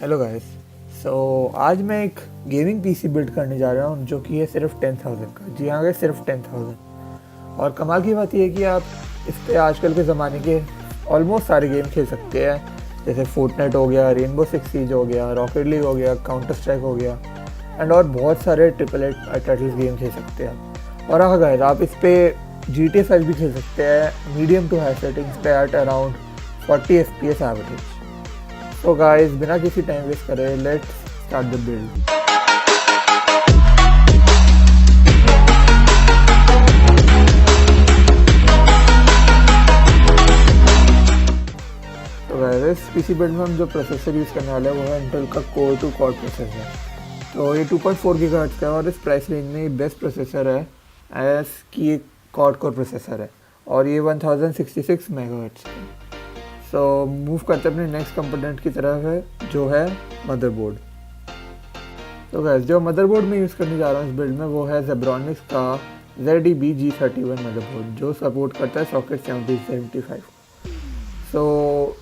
Hello guys. आज मैं एक गेमिंग पीसी बिल्ड करने जा रहा हूँ जो कि है सिर्फ 10,000 का। जी हाँ गाइस, सिर्फ 10,000। और कमाल की बात यह है कि आप इस पर आजकल के ज़माने के ऑलमोस्ट सारे गेम खेल सकते हैं, जैसे फोर्टनाइट हो गया, रेनबो सिक्स सीज हो गया, रॉकेट लीग हो गया, काउंटर स्ट्राइक हो गया एंड और बहुत सारे ट्रिपल टाइटल्स गेम खेल सकते हैं आप। और हाँ गाइस, आप इस पर GTA 5 भी खेल सकते हैं मीडियम टू हाई सेटिंग्स पे एट अराउंड 40 FPS एवरेज। तो गाइस, बिना किसी टाइम वेस्ट करे लेट्स स्टार्ट द बिल्ड। तो गाइस, इस पीसी बिल्ड में हम जो प्रोसेसर यूज़ करने वाले हैं वो है इंटेल का कोर 2 क्वाड प्रोसेसर। तो ये 2.4 गीगाहर्ट्ज़ का है और इस प्राइस रेंज में ये बेस्ट प्रोसेसर है एज कि एक क्वाड कोर प्रोसेसर है और ये 1066 मेगाहर्ट्ज़ का है। सो मूव करते अपने नेक्स्ट कंपोनेंट की तरफ है जो है मदरबोर्ड। तो गाइस, जो मदरबोर्ड में यूज़ करने जा रहा हूँ इस बिल्ड में वो है जेब्रॉनिक्स का ZDB G31 मदरबोर्ड जो सपोर्ट करता है सॉकेट 7075।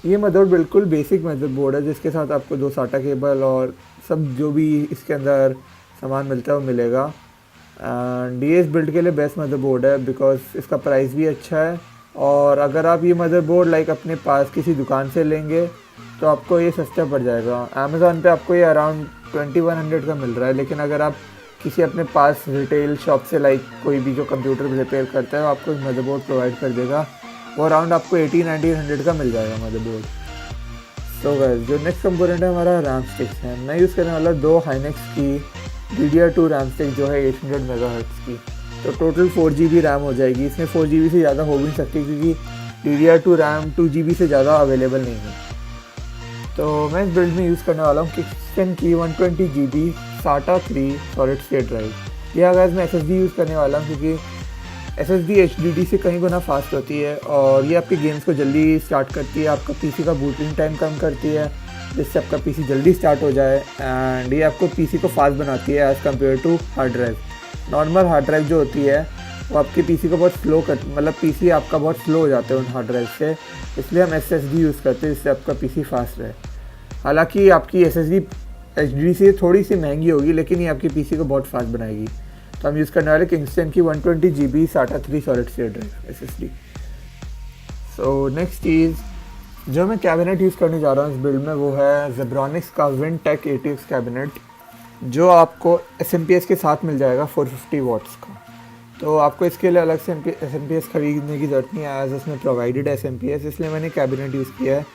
ये मदरबोर्ड बिल्कुल बेसिक मदरबोर्ड है जिसके साथ आपको 2 SATA केबल और सब जो भी इसके अंदर सामान मिलता है वो मिलेगा। एंड ये इस बिल्ड के लिए बेस्ट मदरबोर्ड है बिकॉज इसका प्राइस भी अच्छा है। और अगर आप ये मदरबोर्ड अपने पास किसी दुकान से लेंगे तो आपको ये सस्ता पड़ जाएगा। अमेज़ॉन पे आपको ये अराउंड 2100 का मिल रहा है, लेकिन अगर आप किसी अपने पास रिटेल शॉप से कोई भी जो कंप्यूटर रिपेयर करता है आपको एक मदरबोर्ड प्रोवाइड कर देगा, वो अराउंड आपको 1800-1900 का मिल जाएगा मदरबोर्ड। सो गाइस, जो नेक्स्ट कंपोनेंट है हमारा रैम स्टिक्स है। मैं यूज़ करने वाला 2 हाइनेक्स की DDR2 रैम स्टिक जो है 800 मेगाहर्ट्ज़ की। तो टोटल 4 GB रैम हो जाएगी। इसमें 4 GB से ज़्यादा हो भी नहीं सकती क्योंकि DDR2 रैम 2 GB से ज़्यादा अवेलेबल नहीं है। तो मैं इस बिल्ड में यूज़ करने वाला हूँ किक्सटन की 120 GB SATA 3 solid state drive. यह अगर मैं SSD यूज़ करने वाला हूँ क्योंकि SSD HDD से कहीं गुना फास्ट होती है और ये आपके गेम्स को जल्दी स्टार्ट करती है, आपका PC का बूटिंग टाइम कम करती है जिससे आपका PC जल्दी स्टार्ट हो जाए। एंड ये आपको PC को फास्ट बनाती है as compare to hard drive. Normal hard drive जो होती है वो आपके PC को बहुत स्लो PC आपका बहुत स्लो हो जाता है उन हार्ड ड्राइव से, इसलिए हम SSD यूज़ करते हैं जिससे आपका PC फास्ट रहे। हालांकि आपकी SSD HDD से थोड़ी सी महंगी होगी लेकिन ये आपकी PC को बहुत फास्ट बनाएगी। तो हम यूज़ करने वाले किंगस्टन की 120 GB SATA 3 solid state drive SSD। Next चीज़ जो मैं कैबिनेट यूज़ करने जा रहा हूँ इस बिल्ड में वो है जेब्रॉनिक्स का विंटेक ATX कैबिनेट जो आपको SMPS के साथ मिल जाएगा 450 वाट्स का। तो आपको इसके लिए अलग से SMPS खरीदने की ज़रूरत नहीं है एज इसमें प्रोवाइडेड SMPS, इसलिए मैंने कैबिनेट यूज़ किया है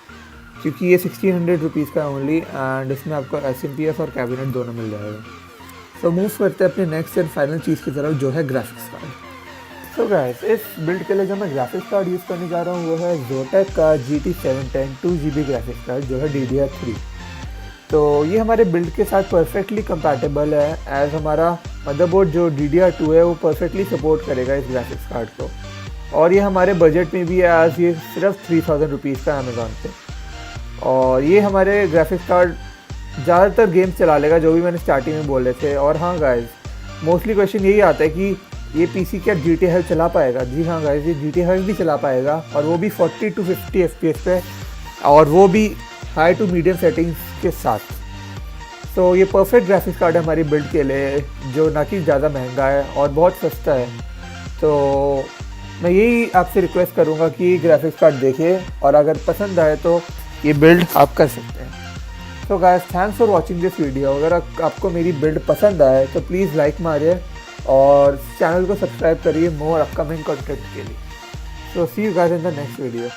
क्योंकि ये 1600 रुपीज़ का ओनली एंड इसमें आपको SMPS और कैबिनेट दोनों मिल जाएगा। मूव करते हैं अपने नेक्स्ट एंड फाइनल चीज़ की तरफ जो है ग्राफिक्स कार्ड। गाइस, इस बिल्ड के लिए जो मैं ग्राफिक्स कार्ड यूज़ करने जा रहा हूँ वो है Zotac का GT710 2GB ग्राफिक्स कार्ड जो है DDR3। तो ये हमारे बिल्ड के साथ परफेक्टली कंपैटिबल है एज हमारा मदरबोर्ड जो DDR2 है वो परफेक्टली सपोर्ट करेगा इस ग्राफिक्स कार्ड को। और ये हमारे बजट में भी है एज ये सिर्फ 3000 रुपीज़ का अमेज़ॉन पे। और ये हमारे ग्राफिक्स कार्ड ज़्यादातर गेम्स चला लेगा जो भी मैंने स्टार्टिंग में बोले थे। और हाँ गाइस, मोस्टली क्वेश्चन यही आता है कि ये PC क्या GTA 5 चला पाएगा। जी हाँ गाइस, ये GTA 5 भी चला पाएगा और वो भी 40 to 50 FPS पे और वो भी हाई टू मीडियम सेटिंग्स के साथ। ये परफेक्ट ग्राफिक्स कार्ड है हमारी बिल्ड के लिए जो ना कि ज़्यादा महंगा है और बहुत सस्ता है। तो मैं यही आपसे रिक्वेस्ट करूँगा कि ग्राफिक्स कार्ड देखिए और अगर पसंद आए तो ये बिल्ड आप कर सकते हैं। तो guys, thanks for watching this video. अगर आपको मेरी बिल्ड पसंद आए तो प्लीज़ लाइक मारिए और चैनल को सब्सक्राइब करिए मोर अपकमिंग कंटेंट के लिए। See you guys in the next video.